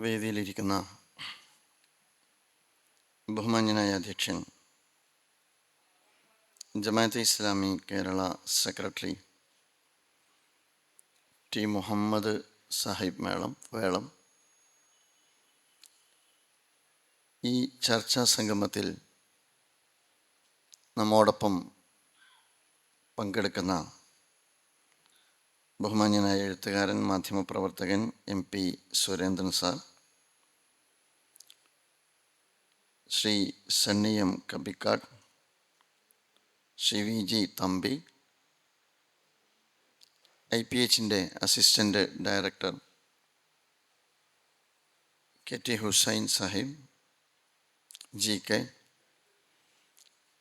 വേദിയിലിരിക്കുന്ന ബഹുമാന്യനായ അധ്യക്ഷൻ, Jamaat-e Islami Kerala secretary T Muhammad Sahib Velam, ഈ ചർച്ചാ സംഗമത്തിൽ നമ്മോടൊപ്പം പങ്കെടുക്കുന്ന ബഹുമാന്യനായ എഴുത്തുകാരൻ, മാധ്യമപ്രവർത്തകൻ MP Surendran sir, Shri Sunny M Kabikkad, Shri VG Thampi, IPH assistant director KT Hussain Sahib, GK,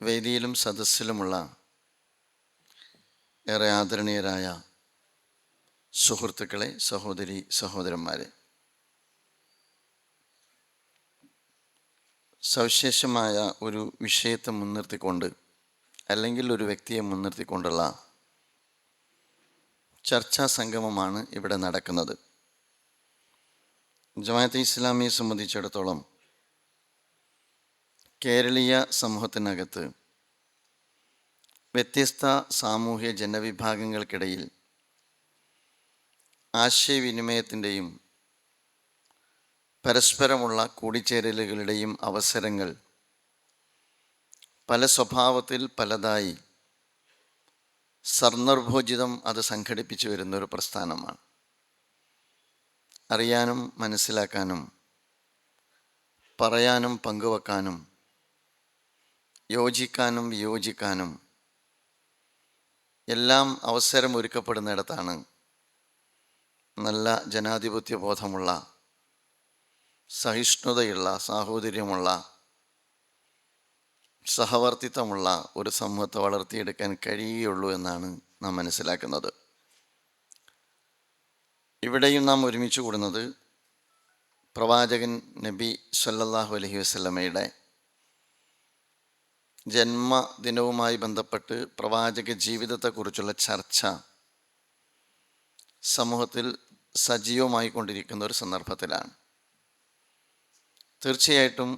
വേദിയിലും സദസ്സിലുമുള്ള ഏറെ ആദരണീയരായ സുഹൃത്തുക്കളെ, സഹോദരി സഹോദരന്മാരെ, സവിശേഷമായ ഒരു വിഷയത്തെ മുൻനിർത്തിക്കൊണ്ട് അല്ലെങ്കിൽ ഒരു വ്യക്തിയെ മുൻനിർത്തിക്കൊണ്ടുള്ള ചർച്ചാ സംഗമമാണ് ഇവിടെ നടക്കുന്നത്. ജമാഅത്തെ ഇസ്ലാമിയെ സംബന്ധിച്ചിടത്തോളം കേരളീയ സമൂഹത്തിനകത്ത് വ്യത്യസ്ത സാമൂഹ്യ ജനവിഭാഗങ്ങൾക്കിടയിൽ ആശയവിനിമയത്തിൻ്റെയും പരസ്പരമുള്ള കൂടിച്ചേരലുകളുടെയും അവസരങ്ങൾ പല സ്വഭാവത്തിൽ പലതായി സന്ദർഭോചിതം അത് സംഘടിപ്പിച്ചു വരുന്നൊരു പ്രസ്ഥാനമാണ്. അറിയാനും മനസ്സിലാക്കാനും പറയാനും പങ്കുവെക്കാനും യോജിക്കാനും വിയോജിക്കാനും എല്ലാം അവസരം ഒരുക്കപ്പെടുന്നിടത്താണ് നല്ല ജനാധിപത്യ ബോധമുള്ള, സഹിഷ്ണുതയുള്ള, സാഹോദര്യമുള്ള, സഹവർത്തിത്വമുള്ള ഒരു സമൂഹത്തെ വളർത്തിയെടുക്കാൻ കഴിയുകയുള്ളൂ എന്നാണ് നാം മനസ്സിലാക്കുന്നത്. ഇവിടെയും നാം ഒരുമിച്ച് കൂടുന്നത് പ്രവാചകൻ നബി സല്ലല്ലാഹു അലൈഹി വസല്ലമയുടെ ജന്മദിനവുമായി ബന്ധപ്പെട്ട് പ്രവാചക ജീവിതത്തെക്കുറിച്ചുള്ള ചർച്ച സമൂഹത്തിൽ സജീവമായി കൊണ്ടിരിക്കുന്ന ഒരു സന്ദർഭത്തിലാണ്. തീർച്ചയായിട്ടും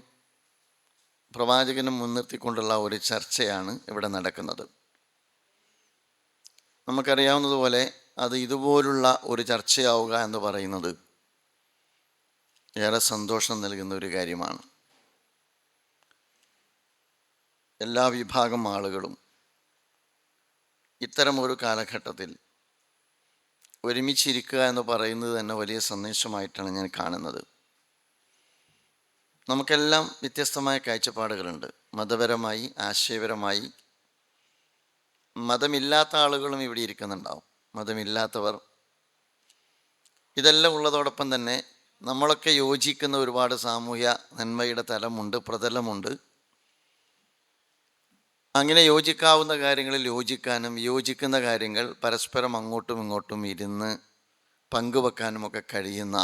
പ്രവാചകനെ മുൻനിർത്തിക്കൊണ്ടുള്ള ഒരു ചർച്ചയാണ് ഇവിടെ നടക്കുന്നത്. നമുക്കറിയാവുന്നതുപോലെ അത് ഇതുപോലുള്ള ഒരു ചർച്ചയാവുക എന്ന് പറയുന്നത് ഏറെ സന്തോഷം നൽകുന്ന ഒരു കാര്യമാണ്. എല്ലാ വിഭാഗം ആളുകളും ഇത്തരം ഒരു കാലഘട്ടത്തിൽ ഒരുമിച്ചിരിക്കുക എന്ന് പറയുന്നത് തന്നെ വലിയ സന്ദേശമായിട്ടാണ് ഞാൻ കാണുന്നത്. നമുക്കെല്ലാം വ്യത്യസ്തമായ കാഴ്ചപ്പാടുകളുണ്ട്, മതപരമായി, ആശയപരമായി. മതമില്ലാത്ത ആളുകളും ഇവിടെ ഇരിക്കുന്നുണ്ടാവും, മതമില്ലാത്തവർ. ഇതെല്ലാം ഉള്ളതോടൊപ്പം തന്നെ നമ്മളൊക്കെ യോജിക്കുന്ന ഒരുപാട് സാമൂഹ്യ നന്മയുടെ തലമുണ്ട്, പ്രതലമുണ്ട്. അങ്ങനെ യോജിക്കാവുന്ന കാര്യങ്ങളിൽ യോജിക്കാനും യോജിക്കുന്ന കാര്യങ്ങൾ പരസ്പരം അങ്ങോട്ടും ഇങ്ങോട്ടും ഇരുന്ന് പങ്കുവെക്കാനുമൊക്കെ കഴിയുന്ന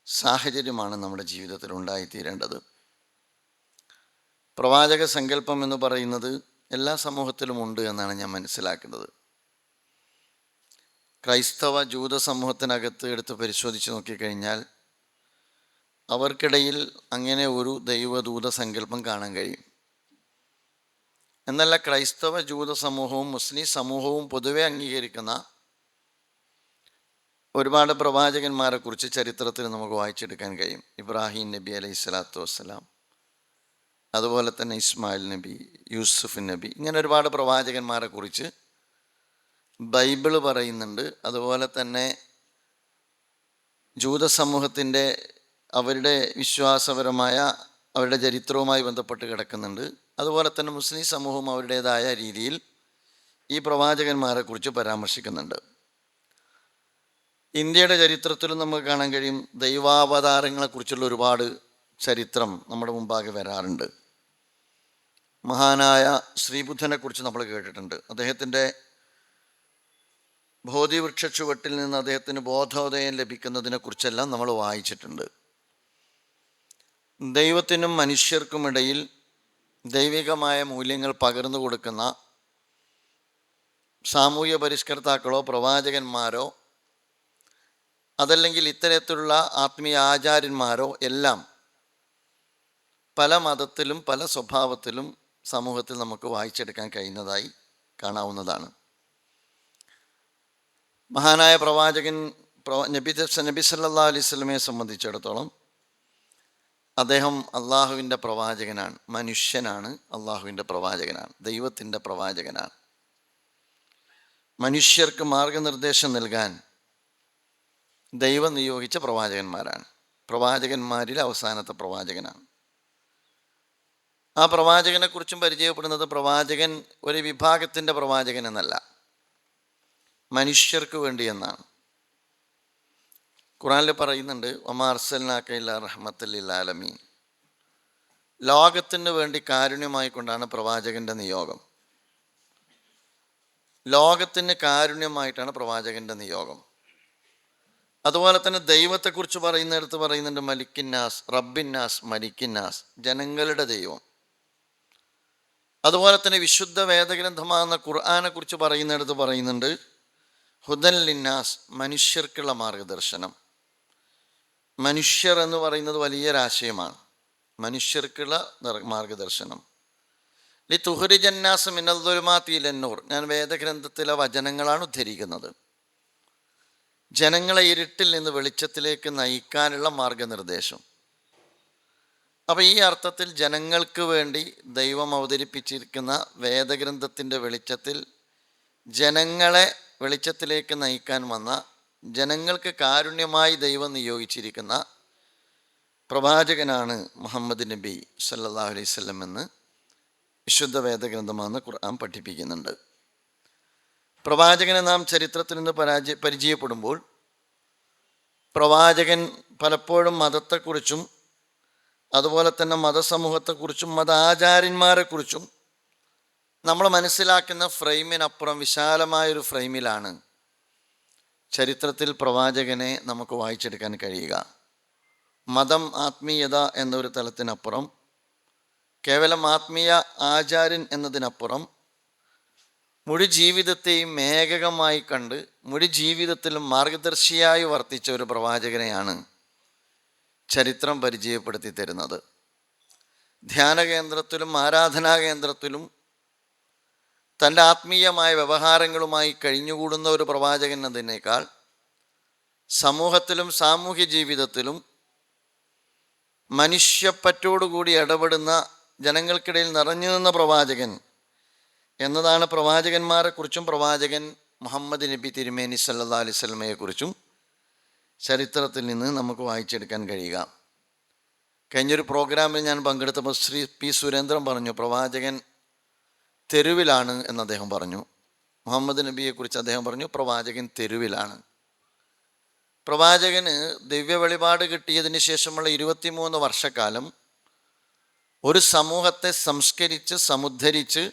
സാഹചര്യമാണ് നമ്മുടെ ജീവിതത്തിൽ ഉണ്ടായിത്തീരേണ്ടത്. പ്രവാചക സങ്കല്പം എന്ന് പറയുന്നത് എല്ലാ സമൂഹത്തിലും ഉണ്ട് എന്നാണ് ഞാൻ മനസ്സിലാക്കുന്നത്. ക്രൈസ്തവ ജൂത സമൂഹത്തിനകത്ത് എടുത്ത് പരിശോധിച്ച് നോക്കിക്കഴിഞ്ഞാൽ അവർക്കിടയിൽ അങ്ങനെ ഒരു ദൈവദൂത സങ്കല്പം കാണാൻ കഴിയും. എന്നല്ല, ക്രൈസ്തവ ജൂത സമൂഹവും മുസ്ലിം സമൂഹവും പൊതുവെ അംഗീകരിക്കുന്ന ഒരുപാട് പ്രവാചകന്മാരെ കുറിച്ച് ചരിത്രത്തിൽ നമുക്ക് വായിച്ചെടുക്കാൻ കഴിയും. ഇബ്രാഹിം നബി അലൈഹി സ്വലാത്തു വസ്സലാം, അതുപോലെ തന്നെ ഇസ്മായിൽ നബി, യൂസുഫ് നബി, ഇങ്ങനെ ഒരുപാട് പ്രവാചകന്മാരെ കുറിച്ച് ബൈബിള് പറയുന്നുണ്ട്. അതുപോലെ തന്നെ ജൂത സമൂഹത്തിൻ്റെ അവരുടെ വിശ്വാസപരമായ അവരുടെ ചരിത്രവുമായി ബന്ധപ്പെട്ട് കിടക്കുന്നുണ്ട്. അതുപോലെ തന്നെ മുസ്ലിം സമൂഹം അവരുടേതായ രീതിയിൽ ഈ പ്രവാചകന്മാരെ കുറിച്ച് പരാമർശിക്കുന്നുണ്ട്. ഇന്ത്യയുടെ ചരിത്രത്തിലും നമുക്ക് കാണാൻ കഴിയും, ദൈവാവതാരങ്ങളെക്കുറിച്ചുള്ള ഒരുപാട് ചരിത്രം നമ്മുടെ മുമ്പാകെ വരാറുണ്ട്. മഹാനായ ശ്രീബുദ്ധനെക്കുറിച്ച് നമ്മൾ കേട്ടിട്ടുണ്ട്. അദ്ദേഹത്തിൻ്റെ ബോധിവൃക്ഷ ചുവട്ടിൽ നിന്ന് അദ്ദേഹത്തിന് ബോധോദയം ലഭിക്കുന്നതിനെക്കുറിച്ചെല്ലാം നമ്മൾ വായിച്ചിട്ടുണ്ട്. ദൈവത്തിനും മനുഷ്യർക്കുമിടയിൽ ദൈവികമായ മൂല്യങ്ങൾ പകർന്നു കൊടുക്കുന്ന സാമൂഹ്യ പരിഷ്കർത്താക്കളോ പ്രവാചകന്മാരോ അതല്ലെങ്കിൽ ഇത്തരത്തിലുള്ള ആത്മീയ ആചാര്യന്മാരോ എല്ലാം പല മതത്തിലും പല സ്വഭാവത്തിലും സമൂഹത്തിൽ നമുക്ക് വായിച്ചെടുക്കാൻ കഴിയുന്നതായി കാണാവുന്നതാണ്. മഹാനായ പ്രവാചകൻ നബി സല്ലല്ലാഹു അലൈഹി വസല്ലമയെ സംബന്ധിച്ചിടത്തോളം അദ്ദേഹം അള്ളാഹുവിൻ്റെ പ്രവാചകനാണ്, മനുഷ്യനാണ്, അള്ളാഹുവിൻ്റെ പ്രവാചകനാണ്, ദൈവത്തിൻ്റെ പ്രവാചകനാണ്. മനുഷ്യർക്ക് മാർഗനിർദ്ദേശം നൽകാൻ ദൈവം നിയോഗിച്ച പ്രവാചകന്മാരാണ്. പ്രവാചകന്മാരിൽ അവസാനത്തെ പ്രവാചകനാണ്. ആ പ്രവാചകനെക്കുറിച്ചും പരിചയപ്പെടുന്നത് പ്രവാചകൻ ഒരു വിഭാഗത്തിൻ്റെ പ്രവാചകൻ എന്നല്ല, മനുഷ്യർക്ക് വേണ്ടി എന്നാണ്. ഖുർആനിൽ പറയുന്നുണ്ട്, വമാ അർസൽനാക ഇല്ലാ റഹ്മത്തൽ ലിൽ ആലമീൻ. ലോകത്തിന് വേണ്ടി കാരുണ്യമായി കൊണ്ടാണ് പ്രവാചകൻ്റെ നിയോഗം. ലോകത്തിന് കാരുണ്യമായിട്ടാണ് പ്രവാചകൻ്റെ നിയോഗം. അതുപോലെ തന്നെ ദൈവത്തെക്കുറിച്ച് പറയുന്നിടത്ത് പറയുന്നുണ്ട് മലിക്കിന്നാസ്, റബ്ബിന്നാസ്, മലിക്കിന്നാസ്, ജനങ്ങളുടെ ദൈവം. അതുപോലെ തന്നെ വിശുദ്ധ വേദഗ്രന്ഥമാകുന്ന ഖുർആനെ കുറിച്ച് പറയുന്നിടത്ത് പറയുന്നുണ്ട് ഹുദൻ ലിന്നാസ്, മനുഷ്യർക്കുള്ള മാർഗദർശനം. മനുഷ്യർ എന്ന് പറയുന്നത് വലിയൊരാശയമാണ്, മനുഷ്യർക്കുള്ള മാർഗദർശനം. ലി തുഹ്രിജന്നാസ് മിനൽ ദുലുമാത്തി ഇലൻ നൂർ. ഞാൻ വേദഗ്രന്ഥത്തിലെ വചനങ്ങളാണ് ഉദ്ധരിക്കുന്നത്. ജനങ്ങളെ ഇരുട്ടിൽ നിന്ന് വെളിച്ചത്തിലേക്ക് നയിക്കാനുള്ള മാർഗനിർദ്ദേശം. അപ്പോൾ ഈ അർത്ഥത്തിൽ ജനങ്ങൾക്ക് വേണ്ടി ദൈവം അവതരിപ്പിച്ചിരിക്കുന്ന വേദഗ്രന്ഥത്തിൻ്റെ വെളിച്ചത്തിൽ ജനങ്ങളെ വെളിച്ചത്തിലേക്ക് നയിക്കാൻ വന്ന, ജനങ്ങൾക്ക് കാരുണ്യമായി ദൈവം നിയോഗിച്ചിരിക്കുന്ന പ്രവാചകനാണ് മുഹമ്മദ് നബി സല്ലല്ലാഹു അലൈഹി വസല്ലം എന്ന് വിശുദ്ധ വേദഗ്രന്ഥമാണെന്ന് ഖുർആൻ പഠിപ്പിക്കുന്നുണ്ട്. പ്രവാചകനെ നാം ചരിത്രത്തിൽ നിന്ന് പരിചയപ്പെടുമ്പോൾ പ്രവാചകൻ പലപ്പോഴും മതത്തെക്കുറിച്ചും അതുപോലെ തന്നെ മതസമൂഹത്തെക്കുറിച്ചും മതാചാര്യന്മാരെക്കുറിച്ചും നമ്മൾ മനസ്സിലാക്കുന്ന ഫ്രെയിമിനപ്പുറം വിശാലമായൊരു ഫ്രെയിമിലാണ് ചരിത്രത്തിൽ പ്രവാചകനെ നമുക്ക് വായിച്ചെടുക്കാൻ കഴിയുക. മതം, ആത്മീയത എന്നൊരു തലത്തിനപ്പുറം, കേവലം ആത്മീയ ആചാര്യൻ എന്നതിനപ്പുറം മുഴു ജീവിതത്തെയും ഏകകമായി കണ്ട് മുഴു ജീവിതത്തിലും മാർഗദർശിയായി വർത്തിച്ച ഒരു പ്രവാചകനെയാണ് ചരിത്രം പരിചയപ്പെടുത്തി തരുന്നത്. ധ്യാന കേന്ദ്രത്തിലും ആരാധനാ കേന്ദ്രത്തിലും തൻ്റെ ആത്മീയമായ വ്യവഹാരങ്ങളുമായി കഴിഞ്ഞുകൂടുന്ന ഒരു പ്രവാചകൻ എന്നതിനേക്കാൾ സമൂഹത്തിലും സാമൂഹ്യ ജീവിതത്തിലും മനുഷ്യപ്പറ്റോടുകൂടി ഇടപെടുന്ന, ജനങ്ങൾക്കിടയിൽ നിറഞ്ഞു നിന്ന പ്രവാചകൻ എന്നതാണ് പ്രവാചകന്മാരെക്കുറിച്ചും പ്രവാചകൻ മുഹമ്മദ് നബി തിരുമേനി സല്ലല്ലാഹു അലൈഹി വസല്ലമയെക്കുറിച്ചും ചരിത്രത്തിൽ നിന്ന് നമുക്ക് വായിച്ചെടുക്കാൻ കഴിയുക. കഴിഞ്ഞൊരു പ്രോഗ്രാമിൽ ഞാൻ പങ്കെടുത്തപ്പോൾ ശ്രീ പി സുരേന്ദ്രൻ പറഞ്ഞു, പ്രവാചകൻ തെരുവിലാണ് എന്ന് അദ്ദേഹം പറഞ്ഞു. മുഹമ്മദ് നബിയെക്കുറിച്ച് അദ്ദേഹം പറഞ്ഞു, പ്രവാചകൻ തെരുവിലാണ്. പ്രവാചകന് ദിവ്യ വെളിപാട് കിട്ടിയതിന് ശേഷമുള്ള 23 വർഷക്കാലം ഒരു സമൂഹത്തെ സംസ്കരിച്ച് സമുദ്ധരിച്ച്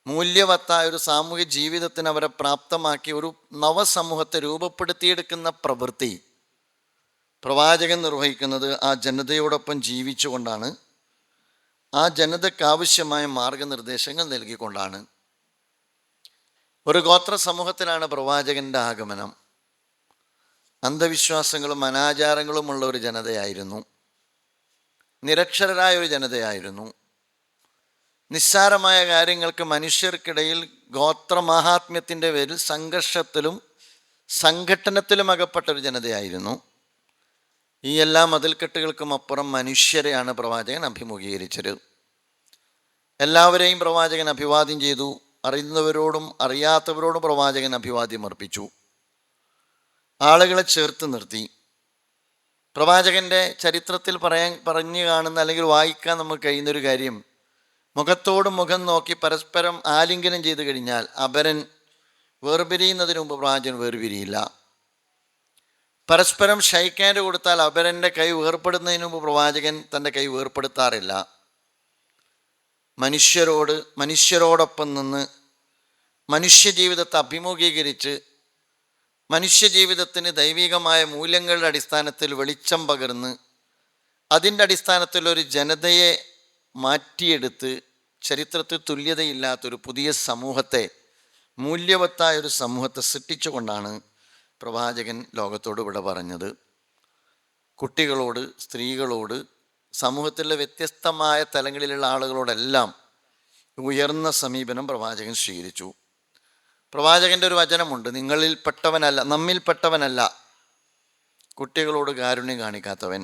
മൂല്യവത്തായ ഒരു സാമൂഹ്യ ജീവിതത്തിന് അവരെ പ്രാപ്തമാക്കി ഒരു നവസമൂഹത്തെ രൂപപ്പെടുത്തിയെടുക്കുന്ന പ്രവൃത്തി പ്രവാചകൻ നിർവഹിക്കുന്നത് ആ ജനതയോടൊപ്പം ജീവിച്ചുകൊണ്ടാണ്, ആ ജനതയ്ക്കാവശ്യമായ മാർഗനിർദ്ദേശങ്ങൾ നൽകിക്കൊണ്ടാണ്. ഒരു ഗോത്ര സമൂഹത്തിലാണ് പ്രവാചകൻ്റെ ആഗമനം. അന്ധവിശ്വാസങ്ങളും അനാചാരങ്ങളുമുള്ള ഒരു ജനതയായിരുന്നു, നിരക്ഷരരായ ഒരു ജനതയായിരുന്നു. നിസ്സാരമായ കാര്യങ്ങൾക്ക് മനുഷ്യർക്കിടയിൽ ഗോത്രമാഹാത്മ്യത്തിൻ്റെ പേരിൽ സംഘർഷത്തിലും സംഘട്ടനത്തിലും അകപ്പെട്ടൊരു ജനതയായിരുന്നു. ഈ എല്ലാ മതിൽക്കെട്ടുകൾക്കും അപ്പുറം മനുഷ്യരെയാണ് പ്രവാചകൻ അഭിമുഖീകരിച്ചത്. എല്ലാവരെയും പ്രവാചകൻ അഭിവാദ്യം ചെയ്തു. അറിയുന്നവരോടും അറിയാത്തവരോടും പ്രവാചകൻ അഭിവാദ്യം അർപ്പിച്ചു. ആളുകളെ ചേർത്ത് നിർത്തി. പ്രവാചകൻ്റെ ചരിത്രത്തിൽ പറഞ്ഞു കാണുന്ന അല്ലെങ്കിൽ വായിക്കാൻ നമുക്ക് കഴിയുന്നൊരു കാര്യം, മുഖത്തോട് മുഖം നോക്കി പരസ്പരം ആലിംഗനം ചെയ്തു കഴിഞ്ഞാൽ അപരൻ വേർപിരിയുന്നതിന് മുമ്പ് പ്രവാചകൻ വേർപിരിയില്ല. പരസ്പരം ഷൈക്കാൻഡ് കൊടുത്താൽ അപരൻ്റെ കൈ വേർപ്പെടുന്നതിന് മുമ്പ് പ്രവാചകൻ തൻ്റെ കൈ വേർപ്പെടുത്താറില്ല. മനുഷ്യരോടൊപ്പം നിന്ന് മനുഷ്യജീവിതത്തെ അഭിമുഖീകരിച്ച് മനുഷ്യജീവിതത്തിന് ദൈവികമായ മൂല്യങ്ങളുടെ അടിസ്ഥാനത്തിൽ വെളിച്ചം പകർന്ന് അതിൻ്റെ അടിസ്ഥാനത്തിൽ ഒരു ജനതയെ മാറ്റിയെടുത്ത് ചരിത്രത്തിൽ തുല്യതയില്ലാത്തൊരു പുതിയ സമൂഹത്തെ, മൂല്യവത്തായൊരു സമൂഹത്തെ സൃഷ്ടിച്ചുകൊണ്ടാണ് പ്രവാചകൻ ലോകത്തോട് വിട പറഞ്ഞത്. കുട്ടികളോട്, സ്ത്രീകളോട്, സമൂഹത്തിലെ വ്യത്യസ്തമായ തലങ്ങളിലുള്ള ആളുകളോടെല്ലാം ഉയർന്ന സമീപനം പ്രവാചകൻ സ്വീകരിച്ചു. പ്രവാചകൻ്റെ ഒരു വചനമുണ്ട്, നിങ്ങളിൽപ്പെട്ടവനല്ല, നമ്മിൽപ്പെട്ടവനല്ല കുട്ടികളോട് കാരുണ്യം കാണിക്കാത്തവൻ,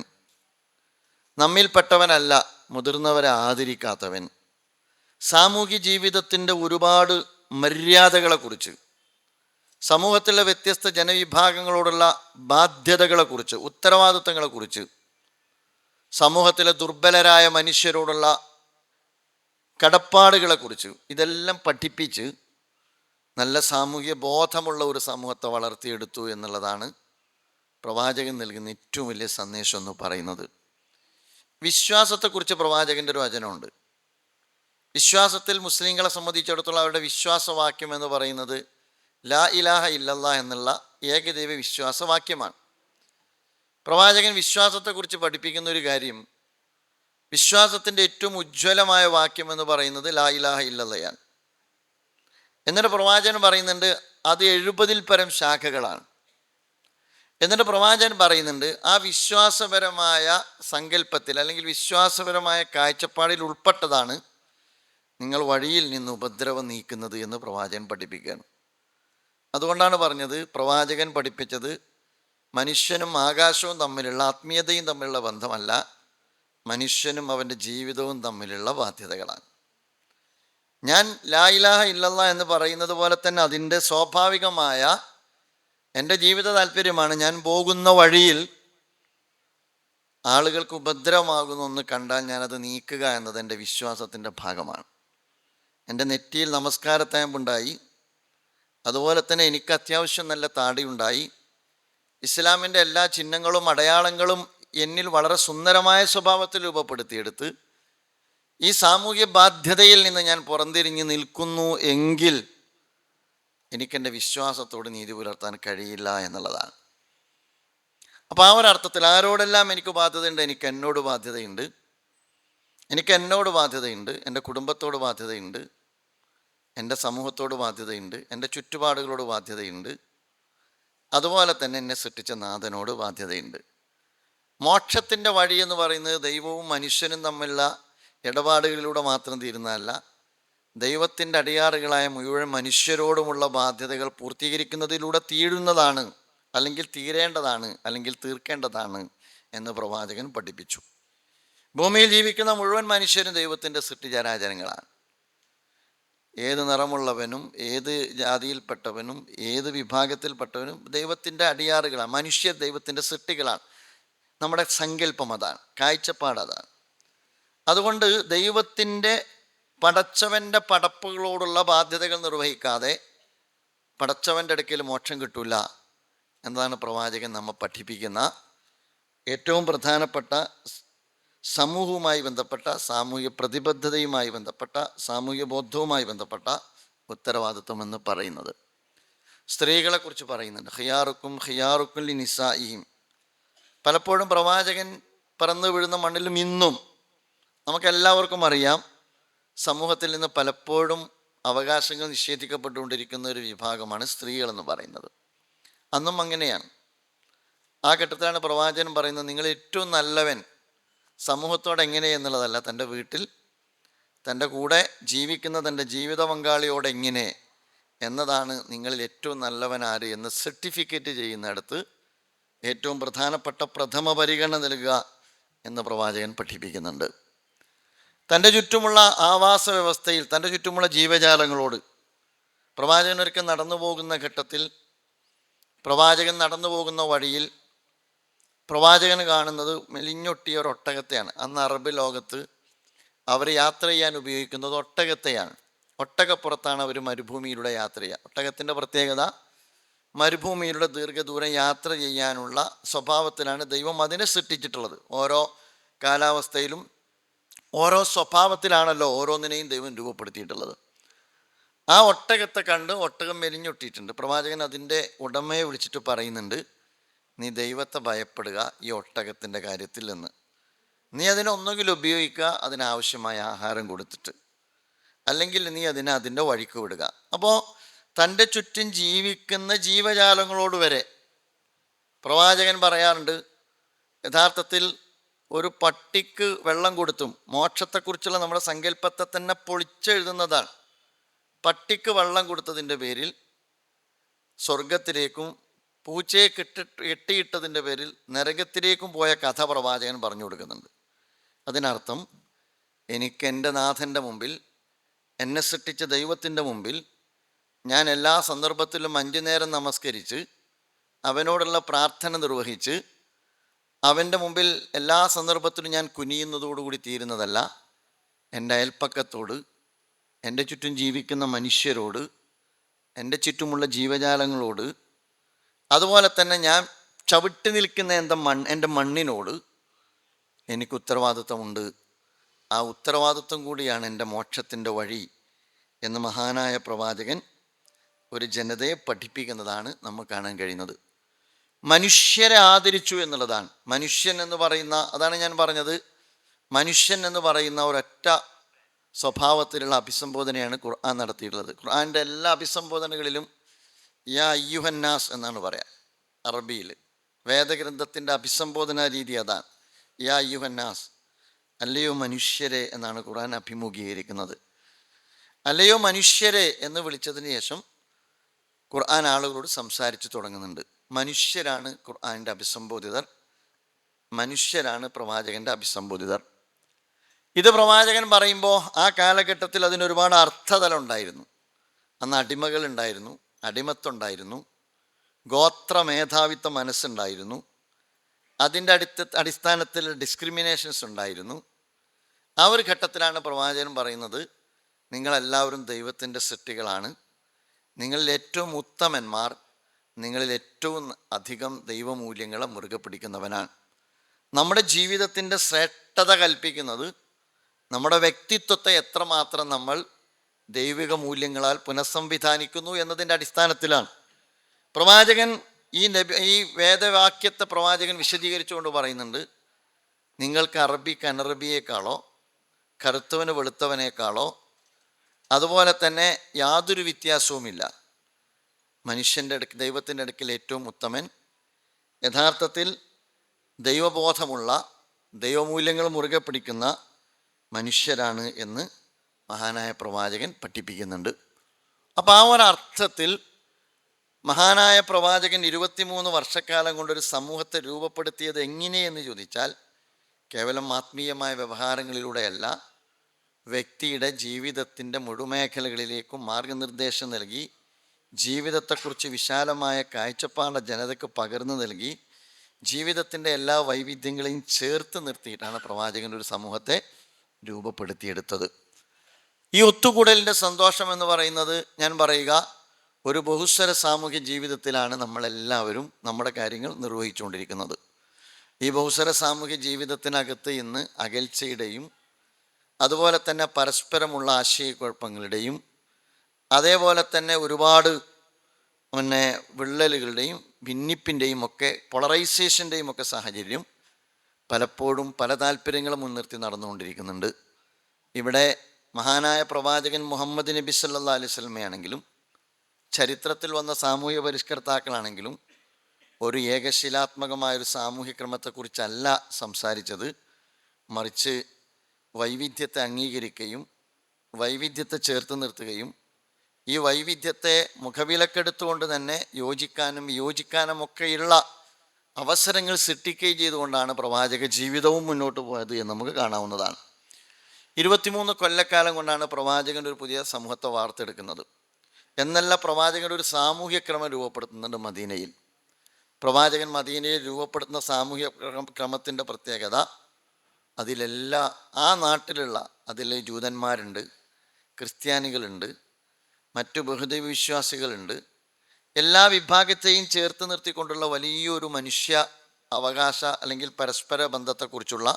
നമ്മിൽപ്പെട്ടവനല്ല മുതിർന്നവരെ ആദരിക്കാത്തവൻ. സാമൂഹ്യ ജീവിതത്തിൻ്റെ ഒരുപാട് മര്യാദകളെക്കുറിച്ച്, സമൂഹത്തിലെ വ്യത്യസ്ത ജനവിഭാഗങ്ങളോടുള്ള ബാധ്യതകളെക്കുറിച്ച്, ഉത്തരവാദിത്തങ്ങളെക്കുറിച്ച്, സമൂഹത്തിലെ ദുർബലരായ മനുഷ്യരോടുള്ള കടപ്പാടുകളെക്കുറിച്ച് ഇതെല്ലാം പഠിപ്പിച്ച് നല്ല സാമൂഹ്യ ബോധമുള്ള ഒരു സമൂഹത്തെ വളർത്തിയെടുത്തു എന്നുള്ളതാണ് പ്രവാചകൻ നൽകുന്ന ഏറ്റവും വലിയ സന്ദേശം എന്ന് പറയുന്നത്. വിശ്വാസത്തെക്കുറിച്ച് പ്രവാചകൻ്റെ ഒരു വചനമുണ്ട്. വിശ്വാസത്തിൽ മുസ്ലിങ്ങളെ സംബന്ധിച്ചിടത്തോളം അവരുടെ വിശ്വാസവാക്യം എന്ന് പറയുന്നത് ലാ ഇലാഹ ഇല്ലല്ലാ എന്നുള്ള ഏകദൈവ വിശ്വാസവാക്യമാണ്. പ്രവാചകൻ വിശ്വാസത്തെക്കുറിച്ച് പഠിപ്പിക്കുന്ന ഒരു കാര്യം, വിശ്വാസത്തിൻ്റെ ഏറ്റവും ഉജ്ജ്വലമായ വാക്യം എന്ന് പറയുന്നത് ലാ ഇലാഹ ഇല്ലല്ലയാണ്. എന്നിട്ട് പ്രവാചകൻ പറയുന്നുണ്ട് അത് 70-ൽ പരം ശാഖകളാണ്. എന്നിട്ട് പ്രവാചകൻ പറയുന്നുണ്ട് ആ വിശ്വാസപരമായ സങ്കല്പത്തിൽ അല്ലെങ്കിൽ വിശ്വാസപരമായ കാഴ്ചപ്പാടിൽ ഉൾപ്പെട്ടതാണ് നിങ്ങൾ വഴിയിൽ നിന്ന് ഉപദ്രവം നീക്കുന്നത് എന്ന് പ്രവാചകൻ പഠിപ്പിക്കുകയാണ്. അതുകൊണ്ടാണ് പറഞ്ഞത്, പ്രവാചകൻ പഠിപ്പിച്ചത് മനുഷ്യനും ആകാശവും തമ്മിലുള്ള, ആത്മീയതയും തമ്മിലുള്ള ബന്ധമല്ല, മനുഷ്യനും അവൻ്റെ ജീവിതവും തമ്മിലുള്ള ബാധ്യതകളാണ്. ഞാൻ ലാ ഇലാഹ ഇല്ലല്ലാ എന്ന് പറയുന്നത് പോലെ തന്നെ അതിൻ്റെ സ്വാഭാവികമായ എൻ്റെ ജീവിത താല്പര്യമാണ്, ഞാൻ പോകുന്ന വഴിയിൽ ആളുകൾക്ക് ഉപദ്രവമാകുന്നു എന്ന് കണ്ടാൽ ഞാനത് നീക്കുക എന്നത് എൻ്റെ വിശ്വാസത്തിൻ്റെ ഭാഗമാണ്. എൻ്റെ നെറ്റിയിൽ നമസ്കാരത്തയമ്പുണ്ടായി, അതുപോലെ തന്നെ എനിക്ക് അത്യാവശ്യം നല്ല താടിയുണ്ടായി, ഇസ്ലാമിൻ്റെ എല്ലാ ചിഹ്നങ്ങളും അടയാളങ്ങളും എന്നിൽ വളരെ സുന്ദരമായ സ്വഭാവത്തിൽ രൂപപ്പെടുത്തിയെടുത്ത് ഈ സാമൂഹ്യ ബാധ്യതയിൽ നിന്ന് ഞാൻ പുറംതിരിഞ്ഞ് നിൽക്കുന്നു എങ്കിൽ എനിക്കെൻ്റെ വിശ്വാസത്തോട് നീതി പുലർത്താൻ കഴിയില്ല എന്നുള്ളതാണ്. അപ്പോൾ ആ ഒരർത്ഥത്തിൽ ആരോടെല്ലാം എനിക്ക് ബാധ്യതയുണ്ട്, എനിക്ക് എന്നോട് ബാധ്യതയുണ്ട്, എൻ്റെ കുടുംബത്തോട് ബാധ്യതയുണ്ട്, എൻ്റെ സമൂഹത്തോട് ബാധ്യതയുണ്ട്, എൻ്റെ ചുറ്റുപാടുകളോട് ബാധ്യതയുണ്ട്, അതുപോലെ തന്നെ എന്നെ സൃഷ്ടിച്ച നാഥനോട് ബാധ്യതയുണ്ട്. മോക്ഷത്തിൻ്റെ വഴി എന്ന് പറയുന്നത് ദൈവവും മനുഷ്യനും തമ്മിലുള്ള ഇടപാടുകളിലൂടെ മാത്രം തീരുന്നതല്ല, ദൈവത്തിൻ്റെ അടിയാറുകളായ മുഴുവൻ മനുഷ്യരോടുമുള്ള ബാധ്യതകൾ പൂർത്തീകരിക്കുന്നതിലൂടെ തീരുന്നതാണ്, അല്ലെങ്കിൽ തീരേണ്ടതാണ്, അല്ലെങ്കിൽ തീർക്കേണ്ടതാണ് എന്ന് പ്രവാചകൻ പഠിപ്പിച്ചു. ഭൂമിയിൽ ജീവിക്കുന്ന മുഴുവൻ മനുഷ്യരും ദൈവത്തിൻ്റെ സൃഷ്ടിചരാചരങ്ങളാണ്. ഏത് നിറമുള്ളവനും, ഏത് ജാതിയിൽപ്പെട്ടവനും, ഏത് വിഭാഗത്തിൽപ്പെട്ടവനും ദൈവത്തിൻ്റെ അടിയാറുകളാണ്. മനുഷ്യർ ദൈവത്തിൻ്റെ സൃഷ്ടികളാണ്. നമ്മുടെ സങ്കല്പം അതാണ്, കാഴ്ചപ്പാട് അതാണ്. അതുകൊണ്ട് ദൈവത്തിൻ്റെ പടച്ചവൻ്റെ പടപ്പുകളോടുള്ള ബാധ്യതകൾ നിർവഹിക്കാതെ പടച്ചവൻ്റെ അടുക്കൽ മോക്ഷം കിട്ടില്ല എന്നതാണ് പ്രവാചകൻ നമ്മെ പഠിപ്പിക്കുന്ന ഏറ്റവും പ്രധാനപ്പെട്ട സമൂഹവുമായി ബന്ധപ്പെട്ട, സാമൂഹ്യ പ്രതിബദ്ധതയുമായി ബന്ധപ്പെട്ട, സാമൂഹ്യ ബോധവുമായി ബന്ധപ്പെട്ട ഉത്തരവാദിത്വം എന്ന് പറയുന്നത്. സ്ത്രീകളെക്കുറിച്ച് പറയുന്നുണ്ട്, ഖിയാറുക്കും ലിനിസാഇഹിം. പലപ്പോഴും പ്രവാചകൻ പറന്നു വീഴുന്ന മണ്ണിലും ഇന്നും നമുക്കെല്ലാവർക്കും അറിയാം, സമൂഹത്തിൽ നിന്ന് പലപ്പോഴും അവകാശങ്ങൾ നിഷേധിക്കപ്പെട്ടുകൊണ്ടിരിക്കുന്ന ഒരു വിഭാഗമാണ് സ്ത്രീകളെന്ന് പറയുന്നത്. അന്നും അങ്ങനെയാണ്. ആ ഘട്ടത്തിലാണ് പ്രവാചകൻ പറയുന്നത്, നിങ്ങൾ ഏറ്റവും നല്ലവൻ സമൂഹത്തോട് എങ്ങനെയെന്നുള്ളതല്ല, തൻ്റെ വീട്ടിൽ തൻ്റെ കൂടെ ജീവിക്കുന്ന തൻ്റെ ജീവിത പങ്കാളിയോട് എങ്ങനെ എന്നതാണ് നിങ്ങളിൽ ഏറ്റവും നല്ലവൻ ആര് എന്ന് സർട്ടിഫിക്കറ്റ് ചെയ്യുന്നിടത്ത് ഏറ്റവും പ്രധാനപ്പെട്ട പ്രഥമ പരിഗണന നൽകുക എന്ന് പ്രവാചകൻ പഠിപ്പിക്കുന്നുണ്ട്. തൻ്റെ ചുറ്റുമുള്ള ആവാസ വ്യവസ്ഥയിൽ, തൻ്റെ ചുറ്റുമുള്ള ജീവജാലങ്ങളോട് പ്രവാചകൻ ഒരിക്കൽ നടന്നു പോകുന്ന ഘട്ടത്തിൽ, പ്രവാചകൻ നടന്നു പോകുന്ന വഴിയിൽ പ്രവാചകന് കാണുന്നത് മെലിഞ്ഞൊട്ടിയ ഒരു ഒട്ടകത്തെയാണ്. അന്ന് അറബ് ലോകത്ത് അവർ യാത്ര ചെയ്യാൻ ഉപയോഗിക്കുന്നത് ഒട്ടകത്തെയാണ്. ഒട്ടകപ്പുറത്താണ് അവർ മരുഭൂമിയിലൂടെ യാത്ര ചെയ്യുക. ഒട്ടകത്തിൻ്റെ പ്രത്യേകത, മരുഭൂമിയിലൂടെ ദീർഘദൂരം യാത്ര ചെയ്യാനുള്ള സ്വഭാവത്തിലാണ് ദൈവം അതിനെ സൃഷ്ടിച്ചിട്ടുള്ളത്. ഓരോ കാലാവസ്ഥയിലും ഓരോ സ്വഭാവത്തിലാണല്ലോ ഓരോന്നിനെയും ദൈവം രൂപപ്പെടുത്തിയിട്ടുള്ളത്. ആ ഒട്ടകത്തെ കണ്ട് ഒട്ടകം മെലിഞ്ഞൊട്ടിയിട്ടുണ്ട്. പ്രവാചകൻ അതിൻ്റെ ഉടമയെ വിളിച്ചിട്ട് പറയുന്നുണ്ട്, നീ ദൈവത്തെ ഭയപ്പെടുക ഈ ഒട്ടകത്തിൻ്റെ കാര്യത്തിൽ നിന്ന്. നീ അതിനെ ഒന്നുകിൽ ഉപയോഗിക്കുക, അതിനാവശ്യമായ ആഹാരം കൊടുത്തിട്ട്, അല്ലെങ്കിൽ നീ അതിനെ അതിൻ്റെ വഴിക്ക് വിടുക. അപ്പോൾ തൻ്റെ ചുറ്റും ജീവിക്കുന്ന ജീവജാലങ്ങളോട് വരെ പ്രവാചകൻ പറയാറുണ്ട്, യഥാർത്ഥത്തിൽ ഒരു പട്ടിക്ക് വെള്ളം കൊടുത്തും മോക്ഷത്തെക്കുറിച്ചുള്ള നമ്മുടെ സങ്കല്പത്തെ തന്നെ പൊളിച്ചെഴുതുന്നതാണ്. പട്ടിക്ക് വെള്ളം കൊടുത്തതിൻ്റെ പേരിൽ സ്വർഗത്തിലേക്കും പൂച്ചയെ കെട്ടിയിട്ടതിൻ്റെ പേരിൽ നരകത്തിലേക്കും പോയ കഥ പ്രവാചകൻ പറഞ്ഞു കൊടുക്കുന്നുണ്ട്. അതിനർത്ഥം എനിക്ക് എൻ്റെ നാഥൻ്റെ മുമ്പിൽ, എന്നെ സൃഷ്ടിച്ച ദൈവത്തിൻ്റെ മുമ്പിൽ ഞാൻ എല്ലാ സന്ദർഭത്തിലും 5 നേരം നമസ്കരിച്ച് അവനോടുള്ള പ്രാർത്ഥന നിർവഹിച്ച് അവൻ്റെ മുമ്പിൽ എല്ലാ സന്ദർഭത്തിലും ഞാൻ കുനിയുന്നതോടുകൂടി തീരുന്നതല്ല. എൻ്റെ അയൽപ്പക്കത്തോട്, എൻ്റെ ചുറ്റും ജീവിക്കുന്ന മനുഷ്യരോട്, എൻ്റെ ചുറ്റുമുള്ള ജീവജാലങ്ങളോട്, അതുപോലെ തന്നെ ഞാൻ ചവിട്ടി നിൽക്കുന്ന എൻ്റെ മണ്ണിനോട് എനിക്ക് ഉത്തരവാദിത്വമുണ്ട്. ആ ഉത്തരവാദിത്വം കൂടിയാണ് എൻ്റെ മോക്ഷത്തിൻ്റെ വഴി എന്ന് മഹാനായ പ്രവാചകൻ ഒരു ജനതയെ പഠിപ്പിക്കുന്നതാണ് നമുക്ക് കാണാൻ കഴിയുന്നത്. മനുഷ്യരെ ആദരിച്ചു എന്നുള്ളതാണ്. മനുഷ്യൻ എന്ന് പറയുന്ന, അതാണ് ഞാൻ പറഞ്ഞത്, മനുഷ്യൻ എന്ന് പറയുന്ന ഒരൊറ്റ സ്വഭാവത്തിലുള്ള അഭിസംബോധനയാണ് ഖുർആൻ നടത്തിയിട്ടുള്ളത്. ഖുർആൻ്റെ എല്ലാ അഭിസംബോധനകളിലും യാ അയ്യുഹന്നാസ് എന്നാണ് പറയാം. അറബിയിൽ വേദഗ്രന്ഥത്തിൻ്റെ അഭിസംബോധന രീതി അതാണ്. യാ അയ്യുഹന്നാസ്, അല്ലയോ മനുഷ്യരെ എന്നാണ് ഖുർആൻ അഭിമുഖീകരിക്കുന്നത്. അല്ലയോ മനുഷ്യരെ എന്ന് വിളിച്ചതിന് ശേഷം ഖുർആൻ ആളുകളോട് സംസാരിച്ചു തുടങ്ങുന്നുണ്ട്. മനുഷ്യരാണ് ഖുർആൻ്റെ അഭിസംബോധിതർ, മനുഷ്യരാണ് പ്രവാചകൻ്റെ അഭിസംബോധിതർ. ഇത് പ്രവാചകൻ പറയുമ്പോൾ ആ കാലഘട്ടത്തിൽ അതിനൊരുപാട് അർത്ഥതലം ഉണ്ടായിരുന്നു. അന്ന് അടിമകളുണ്ടായിരുന്നു, അടിമത്തുണ്ടായിരുന്നു, ഗോത്ര മേധാവിത്വ മനസ്സുണ്ടായിരുന്നു, അതിൻ്റെ അടിസ്ഥാനത്തിൽ ഡിസ്ക്രിമിനേഷൻസ് ഉണ്ടായിരുന്നു. ആ ഒരു ഘട്ടത്തിലാണ് പ്രവാചകൻ പറയുന്നത്, നിങ്ങളെല്ലാവരും ദൈവത്തിൻ്റെ സൃഷ്ടികളാണ്, നിങ്ങളിൽ ഏറ്റവും ഉത്തമന്മാർ നിങ്ങളിൽ ഏറ്റവും അധികം ദൈവമൂല്യങ്ങളെ മുറുകെ പിടിക്കുന്നവനാണ്. നമ്മുടെ ജീവിതത്തിൻ്റെ ശ്രേഷ്ഠത കൽപ്പിക്കുന്നത് നമ്മുടെ വ്യക്തിത്വത്തെ എത്രമാത്രം നമ്മൾ ദൈവിക മൂല്യങ്ങളാൽ പുനഃസംവിധാനിക്കുന്നു എന്നതിൻ്റെ അടിസ്ഥാനത്തിലാണ്. പ്രവാചകൻ ഈ വേദവാക്യത്തെ പ്രവാചകൻ വിശദീകരിച്ചുകൊണ്ട് പറയുന്നുണ്ട്, നിങ്ങൾക്ക് അറബിക്ക് അനറബിയേക്കാളോ കറുത്തവന് വെളുത്തവനേക്കാളോ അതുപോലെ തന്നെ യാതൊരു വ്യത്യാസവുമില്ല. മനുഷ്യൻ്റെ അടുക്ക്, ദൈവത്തിൻ്റെ അടുക്കൽ ഏറ്റവും ഉത്തമൻ യഥാർത്ഥത്തിൽ ദൈവബോധമുള്ള, ദൈവമൂല്യങ്ങൾ മുറുകെ പിടിക്കുന്ന മനുഷ്യരാണ് എന്ന് മഹാനായ പ്രവാചകൻ പഠിപ്പിക്കുന്നുണ്ട്. അപ്പോൾ ആ ഒരർത്ഥത്തിൽ മഹാനായ പ്രവാചകൻ 23 വർഷക്കാലം കൊണ്ടൊരു സമൂഹത്തെ രൂപപ്പെടുത്തിയത് എങ്ങനെയെന്ന് ചോദിച്ചാൽ കേവലം ആത്മീയമായ വ്യവഹാരങ്ങളിലൂടെയല്ല, വ്യക്തിയുടെ ജീവിതത്തിൻ്റെ മുഴുമേഖലകളിലേക്കും മാർഗനിർദ്ദേശം നൽകി ജീവിതത്തെക്കുറിച്ച് വിശാലമായ കാഴ്ചപ്പാട് ജനതയ്ക്ക് പകർന്നു നൽകി ജീവിതത്തിൻ്റെ എല്ലാ വൈവിധ്യങ്ങളെയും ചേർത്ത് നിർത്തിയിട്ടാണ് പ്രവാചകൻ ഒരു സമൂഹത്തെ രൂപപ്പെടുത്തിയെടുത്തത്. ഈ ഒത്തുകൂടലിൻ്റെ സന്തോഷം എന്ന് പറയുന്നത്, ഞാൻ പറയുക, ഒരു ബഹുസ്വര സാമൂഹ്യ ജീവിതത്തിലാണ് നമ്മളെല്ലാവരും നമ്മുടെ കാര്യങ്ങൾ നിർവഹിച്ചുകൊണ്ടിരിക്കുന്നത്. ഈ ബഹുസ്വര സാമൂഹ്യ ജീവിതത്തിനകത്ത് ഇന്ന് അകൽച്ചയുടെയും അതുപോലെ തന്നെ പരസ്പരമുള്ള ആശയക്കുഴപ്പങ്ങളുടെയും അതേപോലെ തന്നെ ഒരുപാട് വിള്ളലുകളുടെയും ഭിന്നിപ്പിൻ്റെയും ഒക്കെ പോളറൈസേഷൻ്റെയും ഒക്കെ സാഹചര്യം പലപ്പോഴും പല താല്പര്യങ്ങളും മുൻനിർത്തി നടന്നുകൊണ്ടിരിക്കുന്നുണ്ട്. ഇവിടെ മഹാനായ പ്രവാചകൻ മുഹമ്മദ് നബി സല്ലല്ലാഹു അലൈഹി വസല്ലമയാണെങ്കിലും ചരിത്രത്തിൽ വന്ന സാമൂഹ്യ പരിഷ്കർത്താക്കളാണെങ്കിലും ഒരു ഏകശിലാത്മകമായൊരു സാമൂഹ്യ ക്രമത്തെക്കുറിച്ചല്ല സംസാരിച്ചത്, മറിച്ച് വൈവിധ്യത്തെ അംഗീകരിക്കുകയും വൈവിധ്യത്തെ ചേർത്ത് നിർത്തുകയും ഈ വൈവിധ്യത്തെ മുഖവിലക്കെടുത്തുകൊണ്ട് തന്നെ യോജിക്കാനും വിയോജിക്കാനും ഒക്കെയുള്ള അവസരങ്ങൾ സൃഷ്ടിക്കുകയും ചെയ്തുകൊണ്ടാണ് പ്രവാചക ജീവിതവും മുന്നോട്ട് പോയത് എന്ന് നമുക്ക് കാണാവുന്നതാണ്. 23 കൊല്ലക്കാലം കൊണ്ടാണ് പ്രവാചകൻ ഒരു പുതിയ സമൂഹത്തെ വാർത്തെടുക്കുന്നത്. എന്നല്ല, പ്രവാചകൻ ഒരു സാമൂഹ്യ ക്രമം രൂപപ്പെടുത്തുന്നുണ്ട് മദീനയിൽ. പ്രവാചകൻ മദീനയിൽ രൂപപ്പെടുത്തുന്ന സാമൂഹ്യ ക്രമത്തിൻ്റെ പ്രത്യേകത, ആ നാട്ടിലുള്ള അതിൽ ജൂതന്മാരുണ്ട്, ക്രിസ്ത്യാനികളുണ്ട്, മറ്റു ബഹുദൈവ വിശ്വാസികളുണ്ട്, എല്ലാ വിഭാഗത്തെയും ചേർത്ത് നിർത്തിക്കൊണ്ടുള്ള വലിയൊരു മനുഷ്യ അവകാശ അല്ലെങ്കിൽ പരസ്പര ബന്ധത്തെക്കുറിച്ചുള്ള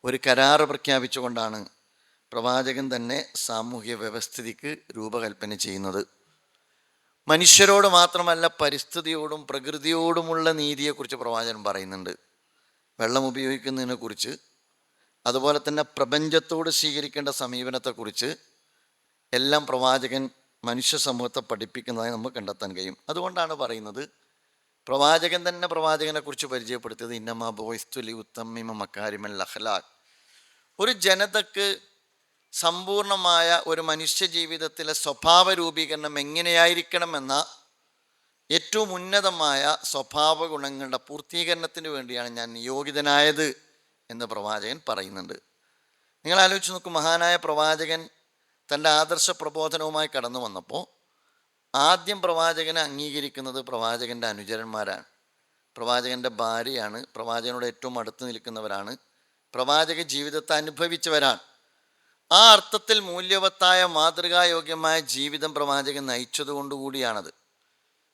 ഒരു കരാറ് പ്രഖ്യാപിച്ചുകൊണ്ടാണ് പ്രവാചകൻ തന്നെ സാമൂഹ്യ വ്യവസ്ഥിതിക്ക് രൂപകൽപ്പന ചെയ്യുന്നത്. മനുഷ്യരോട് മാത്രമല്ല, പരിസ്ഥിതിയോടും പ്രകൃതിയോടുമുള്ള നീതിയെക്കുറിച്ച് പ്രവാചകൻ പറയുന്നുണ്ട്. വെള്ളം ഉപയോഗിക്കുന്നതിനെക്കുറിച്ച്, അതുപോലെ തന്നെ പ്രപഞ്ചത്തോട് സ്വീകരിക്കേണ്ട സമീപനത്തെക്കുറിച്ച് എല്ലാം പ്രവാചകൻ മനുഷ്യ സമൂഹത്തെ പഠിപ്പിക്കുന്നതായി നമുക്ക് കണ്ടെത്താൻ കഴിയും. അതുകൊണ്ടാണ് പറയുന്നത്, പ്രവാചകൻ തന്നെ പ്രവാചകനെ കുറിച്ച് പരിചയപ്പെടുത്തിയത് ഇന്നമാ ബോയ്സ്തുലി ഉത്തമ്മിമ മക്കാരിമൽ അഖ്ലാഖ്. ഒരു ജനതക്ക് സമ്പൂർണമായ ഒരു മനുഷ്യ ജീവിതത്തിലെ സ്വഭാവ രൂപീകരണം എങ്ങനെയായിരിക്കണമെന്ന ഏറ്റവും ഉന്നതമായ സ്വഭാവ ഗുണങ്ങളുടെ പൂർത്തീകരണത്തിന് വേണ്ടിയാണ് ഞാൻ നിയോഗിതനായത് എന്ന് പ്രവാചകൻ പറയുന്നുണ്ട്. നിങ്ങൾ ആലോചിച്ച് നോക്കൂ, മഹാനായ പ്രവാചകൻ തൻ്റെ ആദർശ പ്രബോധനവുമായി കടന്നു വന്നപ്പോൾ ആദ്യം പ്രവാചകനെ അംഗീകരിക്കുന്നത് പ്രവാചകൻ്റെ അനുചരന്മാരാണ്, പ്രവാചകൻ്റെ ഭാര്യയാണ്, പ്രവാചകനോട് ഏറ്റവും അടുത്ത് നിൽക്കുന്നവരാണ്, പ്രവാചക ജീവിതത്തെ അനുഭവിച്ചവരാണ്. ആ അർത്ഥത്തിൽ മൂല്യവത്തായ മാതൃകായോഗ്യമായ ജീവിതം പ്രവാചകൻ നയിച്ചതുകൊണ്ടുകൂടിയാണത്.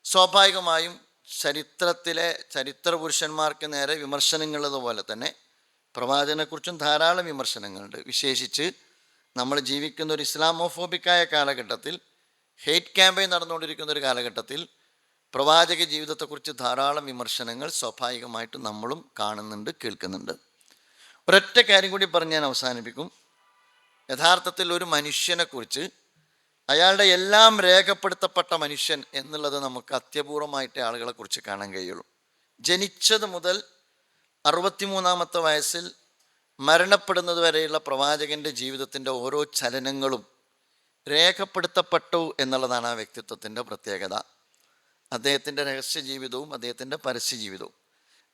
സ്വാഭാവികമായും ചരിത്രത്തിലെ ചരിത്ര പുരുഷന്മാർക്ക് നേരെ വിമർശനങ്ങളുള്ളതുപോലെ തന്നെ പ്രവാചകനെക്കുറിച്ചും ധാരാളം വിമർശനങ്ങളുണ്ട്. വിശേഷിച്ച് നമ്മൾ ജീവിക്കുന്ന ഒരു ഇസ്ലാമോഫോബിക്കായ കാലഘട്ടത്തിൽ, ഹെയ്റ്റ് ക്യാമ്പയിൻ നടന്നുകൊണ്ടിരിക്കുന്ന ഒരു കാലഘട്ടത്തിൽ പ്രവാചക ജീവിതത്തെക്കുറിച്ച് ധാരാളം വിമർശനങ്ങൾ സ്വാഭാവികമായിട്ട് നമ്മളും കാണുന്നുണ്ട്, കേൾക്കുന്നുണ്ട്. ഒരൊറ്റ കാര്യം കൂടി പറഞ്ഞ് ഞാൻ അവസാനിപ്പിക്കും. യഥാർത്ഥത്തിൽ ഒരു മനുഷ്യനെക്കുറിച്ച് അയാളുടെ എല്ലാം രേഖപ്പെടുത്തപ്പെട്ട മനുഷ്യൻ എന്നുള്ളത് നമുക്ക് അത്യപൂർവമായിട്ട് ആളുകളെക്കുറിച്ച് കാണാൻ കഴിയുള്ളൂ. ജനിച്ചത് മുതൽ 63-ാമത്തെ വയസ്സിൽ മരണപ്പെടുന്നത് വരെയുള്ള പ്രവാചകൻ്റെ ജീവിതത്തിൻ്റെ ഓരോ ചലനങ്ങളും രേഖപ്പെടുത്തപ്പെട്ടു എന്നുള്ളതാണ് ആ വ്യക്തിത്വത്തിൻ്റെ പ്രത്യേകത. അദ്ദേഹത്തിൻ്റെ രഹസ്യ ജീവിതവും അദ്ദേഹത്തിൻ്റെ പരസ്യ ജീവിതവും.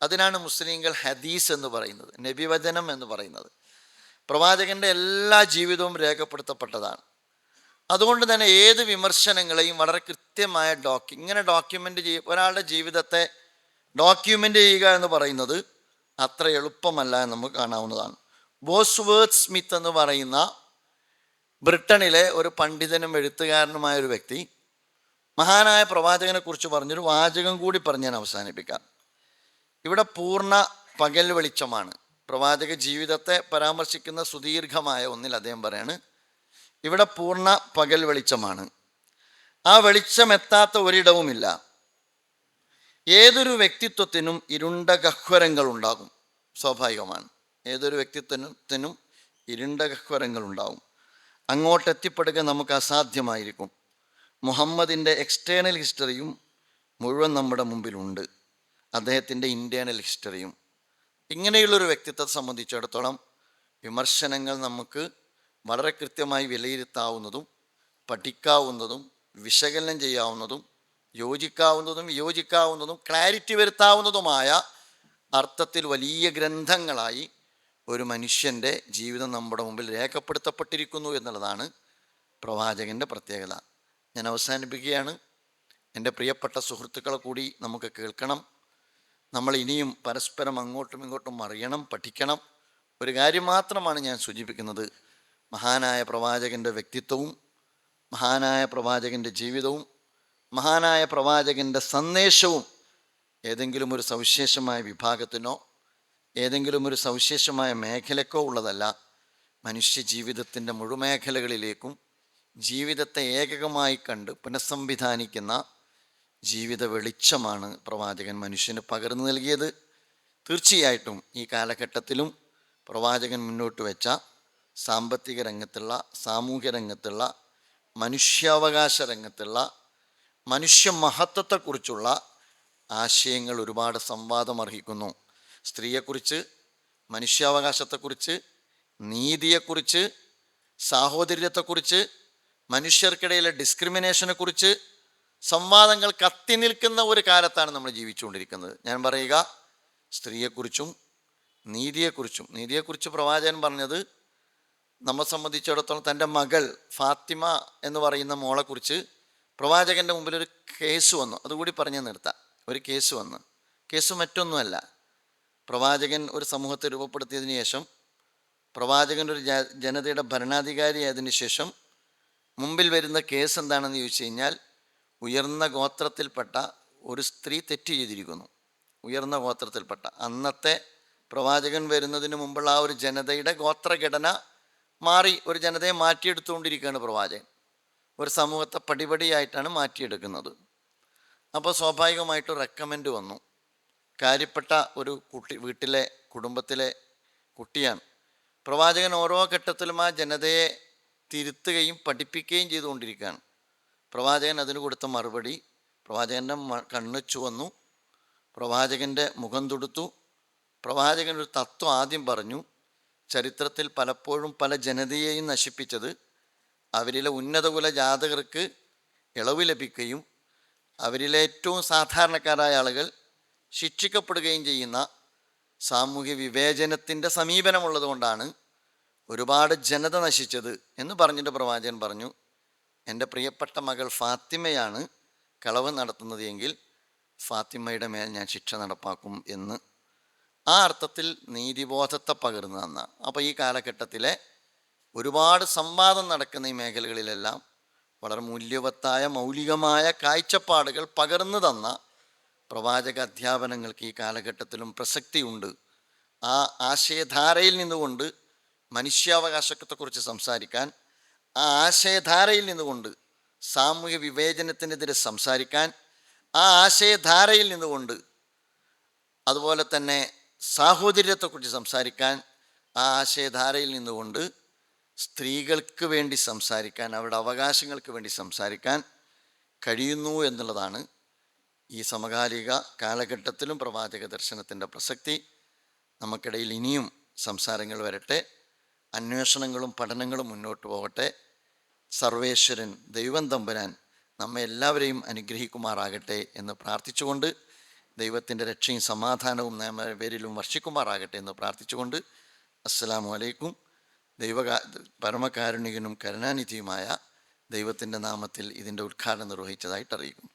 അതിനാണ് മുസ്ലിങ്ങൾ ഹദീസ് എന്ന് പറയുന്നത്, നബിവചനം എന്ന് പറയുന്നത്. പ്രവാചകൻ്റെ എല്ലാ ജീവിതവും രേഖപ്പെടുത്തപ്പെട്ടതാണ്. അതുകൊണ്ട് തന്നെ ഏത് വിമർശനങ്ങളെയും വളരെ കൃത്യമായ ഇങ്ങനെ ഡോക്യുമെൻ്റ് ഒരാളുടെ ജീവിതത്തെ ഡോക്യുമെൻ്റ് ചെയ്യുക എന്ന് പറയുന്നത് അത്ര എളുപ്പമല്ല എന്ന് നമുക്ക് കാണാവുന്നതാണ്. ബോസ്വേർത്ത് സ്മിത്ത് എന്ന് പറയുന്ന ബ്രിട്ടനിലെ ഒരു പണ്ഡിതനും എഴുത്തുകാരനുമായ ഒരു വ്യക്തി മഹാനായ പ്രവാചകനെ കുറിച്ച് പറഞ്ഞൊരു വാചകം കൂടി പറഞ്ഞ് ഞാൻ അവസാനിപ്പിക്കാം. ഇവിടെ പൂർണ്ണ പകൽ വെളിച്ചമാണ്. പ്രവാചക ജീവിതത്തെ പരാമർശിക്കുന്ന സുദീർഘമായ ഒന്നിൽ അദ്ദേഹം പറയാണ്, ഇവിടെ പൂർണ്ണ പകൽ വെളിച്ചമാണ്, ആ വെളിച്ചമെത്താത്ത ഒരിടവുമില്ല. ഏതൊരു വ്യക്തിത്വത്തിനും ഇരുണ്ട ഗഹ്വരങ്ങൾ ഉണ്ടാകും, സ്വാഭാവികമാണ്. ഏതൊരു വ്യക്തിത്വത്തിനും ഇരുണ്ട ഗഹ്വരങ്ങൾ ഉണ്ടാകും. അങ്ങോട്ടെത്തിപ്പെടുക നമുക്ക് അസാധ്യമായിരിക്കും. മുഹമ്മദിൻ്റെ എക്സ്റ്റേണൽ ഹിസ്റ്ററിയും മുഴുവൻ നമ്മുടെ മുമ്പിലുണ്ട്, അദ്ദേഹത്തിൻ്റെ ഇൻറ്റേർണൽ ഹിസ്റ്ററിയും. ഇങ്ങനെയുള്ളൊരു വ്യക്തിത്വത്തെ സംബന്ധിച്ചിടത്തോളം വിമർശനങ്ങൾ നമുക്ക് വളരെ കൃത്യമായി വിലയിരുത്താവുന്നതും പഠിക്കാവുന്നതും വിശകലനം ചെയ്യാവുന്നതും യോജിക്കാവുന്നതും വിയോജിക്കാവുന്നതും ക്ലാരിറ്റി വരുത്താവുന്നതുമായ അർത്ഥത്തിൽ വലിയ ഗ്രന്ഥങ്ങളായി ഒരു മനുഷ്യൻ്റെ ജീവിതം നമ്മുടെ മുമ്പിൽ രേഖപ്പെടുത്തപ്പെട്ടിരിക്കുന്നു എന്നുള്ളതാണ് പ്രവാചകൻ്റെ പ്രത്യേകത. ഞാൻ അവസാനിപ്പിക്കുകയാണ്. എൻ്റെ പ്രിയപ്പെട്ട സുഹൃത്തുക്കളെ കൂടി നമുക്ക് കേൾക്കണം. നമ്മൾ ഇനിയും പരസ്പരം അങ്ങോട്ടും ഇങ്ങോട്ടും അറിയണം, പഠിക്കണം. ഒരു കാര്യം മാത്രമാണ് ഞാൻ സൂചിപ്പിക്കുന്നത്, മഹാനായ പ്രവാചകൻ്റെ വ്യക്തിത്വവും മഹാനായ പ്രവാചകൻ്റെ ജീവിതവും മഹാനായ പ്രവാചകൻ്റെ സന്ദേശവും ഏതെങ്കിലും ഒരു സവിശേഷമായ വിഭാഗത്തിനോ ഏതെങ്കിലും ഒരു സവിശേഷമായ മേഖലക്കോ ഉള്ളതല്ല. മനുഷ്യ ജീവിതത്തിൻ്റെ മുഴുമേഖലകളിലേക്കും ജീവിതത്തെ ഏകകമായി കണ്ട് പുനഃസംവിധാനിക്കുന്ന ജീവിത വെളിച്ചമാണ് പ്രവാചകൻ മനുഷ്യന് പകർന്നു നൽകിയത്. തീർച്ചയായിട്ടും ഈ കാലഘട്ടത്തിലും പ്രവാചകൻ മുന്നോട്ട് വെച്ച സാമ്പത്തിക രംഗത്തുള്ള, സാമൂഹ്യ രംഗത്തുള്ള, മനുഷ്യാവകാശ രംഗത്തുള്ള, മനുഷ്യ മഹത്വത്തെക്കുറിച്ചുള്ള ആശയങ്ങൾ ഒരുപാട് സംവാദം അർഹിക്കുന്നു. സ്ത്രീയെക്കുറിച്ച്, മനുഷ്യാവകാശത്തെക്കുറിച്ച്, നീതിയെക്കുറിച്ച്, സാഹോദര്യത്തെക്കുറിച്ച്, മനുഷ്യർക്കിടയിലെ ഡിസ്ക്രിമിനേഷനെക്കുറിച്ച് സംവാദങ്ങൾ കത്തി നിൽക്കുന്ന ഒരു കാലത്താണ് നമ്മൾ ജീവിച്ചുകൊണ്ടിരിക്കുന്നത്. ഞാൻ പറയുക, സ്ത്രീയെക്കുറിച്ചും നീതിയെക്കുറിച്ച് പ്രവാചകൻ പറഞ്ഞത് നമ്മെ സംബന്ധിച്ചിടത്തോളം തൻ്റെ മകൾ ഫാത്തിമ എന്ന് പറയുന്ന മോളെക്കുറിച്ച് പ്രവാചകൻ്റെ മുമ്പിൽ ഒരു കേസ് വന്നു. അതുകൂടി പറഞ്ഞ് നിർത്താം. ഒരു കേസ് വന്നു. കേസ് മറ്റൊന്നുമല്ല, പ്രവാചകൻ ഒരു സമൂഹത്തെ രൂപപ്പെടുത്തിയതിന് ശേഷം, പ്രവാചകൻ ഒരു ജനതയുടെ ഭരണാധികാരിയായതിനു ശേഷം മുമ്പിൽ വരുന്ന കേസ് എന്താണെന്ന് ചോദിച്ചു കഴിഞ്ഞാൽ, ഉയർന്ന ഗോത്രത്തിൽപ്പെട്ട ഒരു സ്ത്രീ തെറ്റ് ചെയ്തിരിക്കുന്നു. ഉയർന്ന ഗോത്രത്തിൽപ്പെട്ട, അന്നത്തെ പ്രവാചകൻ വരുന്നതിന് മുമ്പുള്ള ആ ഒരു ജനതയുടെ ഗോത്രഘടന മാറി ഒരു ജനതയെ മാറ്റിയെടുത്തുകൊണ്ടിരിക്കുകയാണ് പ്രവാചകൻ. ഒരു സമൂഹത്തെ പടിപടിയായിട്ടാണ് മാറ്റിയെടുക്കുന്നത്. അപ്പോൾ സ്വാഭാവികമായിട്ടും റെക്കമെൻഡ് വന്നു. കാര്യപ്പെട്ട ഒരു വീട്ടിലെ കുടുംബത്തിലെ കുട്ടിയാണ്. പ്രവാചകൻ ഓരോ ഘട്ടത്തിലും ആ ജനതയെ തിരുത്തുകയും പഠിപ്പിക്കുകയും ചെയ്തുകൊണ്ടിരിക്കുകയാണ്. പ്രവാചകൻ അതിന് കൊടുത്ത മറുപടി, പ്രവാചകൻ്റെ കണ്ണ് ചുവന്നു, പ്രവാചകൻ്റെ മുഖം തൊടുത്തു. പ്രവാചകൻ ഒരു തത്വം ആദ്യം പറഞ്ഞു. ചരിത്രത്തിൽ പലപ്പോഴും പല ജനതയെയും നശിപ്പിച്ചത് അവരിലെ ഉന്നതകുല ജാതകർക്ക് ഇളവ് ലഭിക്കുകയും അവരിലെ ഏറ്റവും സാധാരണക്കാരായ ആളുകൾ ശിക്ഷിക്കപ്പെടുകയും ചെയ്യുന്ന സാമൂഹ്യ വിവേചനത്തിൻ്റെ സമീപനമുള്ളത് കൊണ്ടാണ് ഒരുപാട് ജനത നശിച്ചത് എന്ന് പറഞ്ഞിട്ട് പ്രവാചകൻ പറഞ്ഞു, എൻ്റെ പ്രിയപ്പെട്ട മകൾ ഫാത്തിമയാണ് കളവ് നടത്തുന്നത് എങ്കിൽ ഫാത്തിമയുടെ മേൽ ഞാൻ ശിക്ഷ നടപ്പാക്കും എന്ന്. ആ അർത്ഥത്തിൽ നീതിബോധത്തെ പകർന്നു തന്ന, അപ്പോൾ ഈ കാലഘട്ടത്തിലെ ഒരുപാട് സംവാദം നടക്കുന്ന ഈ മേഖലകളിലെല്ലാം വളരെ മൂല്യവത്തായ മൗലികമായ കാഴ്ചപ്പാടുകൾ പകർന്നു തന്ന പ്രവാചക അധ്യാപനങ്ങൾക്ക് ഈ കാലഘട്ടത്തിലും പ്രസക്തിയുണ്ട്. ആ ആശയധാരയിൽ നിന്നുകൊണ്ട് മനുഷ്യാവകാശത്തെക്കുറിച്ച് സംസാരിക്കാൻ, ആ ആശയധാരയിൽ നിന്നുകൊണ്ട് സാമൂഹ്യ വിവേചനത്തിനെതിരെ സംസാരിക്കാൻ, ആ ആശയധാരയിൽ നിന്നുകൊണ്ട് അതുപോലെ തന്നെ സാഹോദര്യത്തെക്കുറിച്ച് സംസാരിക്കാൻ, ആ ആശയധാരയിൽ നിന്നുകൊണ്ട് സ്ത്രീകൾക്ക് വേണ്ടി സംസാരിക്കാൻ, അവരുടെ അവകാശങ്ങൾക്ക് വേണ്ടി സംസാരിക്കാൻ കഴിയുന്നു എന്നുള്ളതാണ് ഈ സമകാലിക കാലഘട്ടത്തിലും പ്രവാചക ദർശനത്തിൻ്റെ പ്രസക്തി. നമുക്കിടയിൽ ഇനിയും സംസാരങ്ങൾ വരട്ടെ, അന്വേഷണങ്ങളും പഠനങ്ങളും മുന്നോട്ട് പോകട്ടെ. സർവേശ്വരൻ ദൈവം തമ്പുരാൻ നമ്മെ എല്ലാവരെയും അനുഗ്രഹിക്കുമാറാകട്ടെ എന്ന് പ്രാർത്ഥിച്ചുകൊണ്ട്, ദൈവത്തിൻ്റെ രക്ഷയും സമാധാനവും നമ്മുടെ പേരിലും വർഷിക്കുമാറാകട്ടെ എന്ന് പ്രാർത്ഥിച്ചുകൊണ്ട്, അസ്സലാമു അലൈക്കും. പരമകാരുണികനും കരുണാനിധിയുമായ ദൈവത്തിൻ്റെ നാമത്തിൽ ഇതിൻ്റെ ഉദ്ഘാടനം നിർവഹിച്ചതായിട്ട് അറിയിക്കുന്നു.